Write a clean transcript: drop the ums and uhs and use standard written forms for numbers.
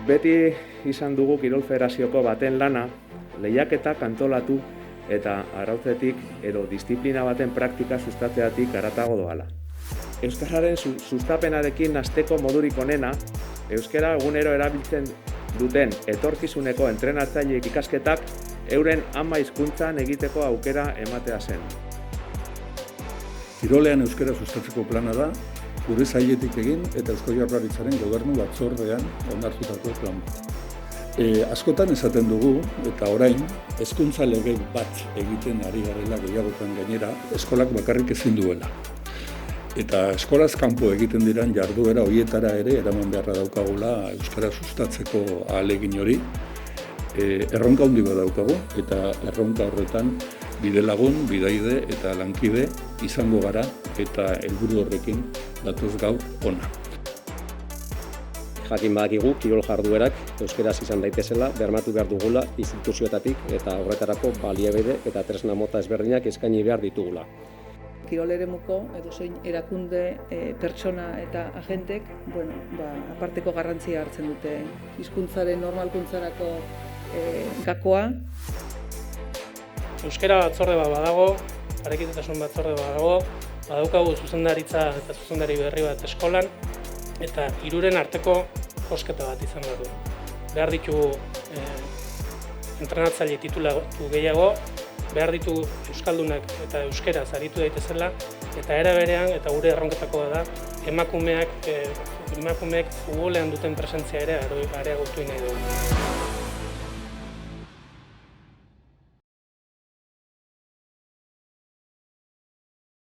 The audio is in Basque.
Beti izan dugu Kirol Federazioko baten lana, lehiaketak antolatu eta arautzetik edo disiplina baten praktika sustatzeatik haratago doala. Euskararen sustapenarekin hasteko modurik onena, euskara egunero erabiltzen duten etorkizuneko entrenatzaileek ikasketak euren ama hizkuntzan egiteko aukera ematea zen. Kirolean euskara sustatzeko plana da, gure sailetik egin eta Eusko Jaurlaritzaren gobernu batzordean onartutako plan bat. Askotan esaten dugu, eta orain, hezkuntza lege bat egiten ari garela gehiagotan gainera, eskolak bakarrik ezin duela. Eta eskolaz kanpo egiten diren jarduera horietara ere eraman beharra daukagula euskara sustatzeko ahalegin hori. Erronka handi bat daukagu eta erronka horretan bidelagun, bidaide eta lankide izango gara eta helburu horrekin datoz gaur hona. Jakin badakigu kirol jarduerak euskaraz izan daitezela bermatu behar dugula instituzioetatik eta horretarako baliabide eta tresna mota ezberdinak eskaini behar ditugula. Kirol eremuko edozein erakunde, pertsona eta agentek, aparteko garrantzia hartzen dute hizkuntzaren normalkuntzarako gakoa. Euskara batzorde bat badago, parekidetasun batzorde bat badago, badaukagu zuzendaritza eta zuzendari berri bat eskolan, eta hiruren arteko josketa bat izan behar du. Behar ditugu entrenatzaile titulatu gehiago, behar ditu euskaldunak eta euskeraz aritu daitezela, eta era berean eta gure erronketako da emakumeek futbolean duten presentzia ere areagotu nahi dugu.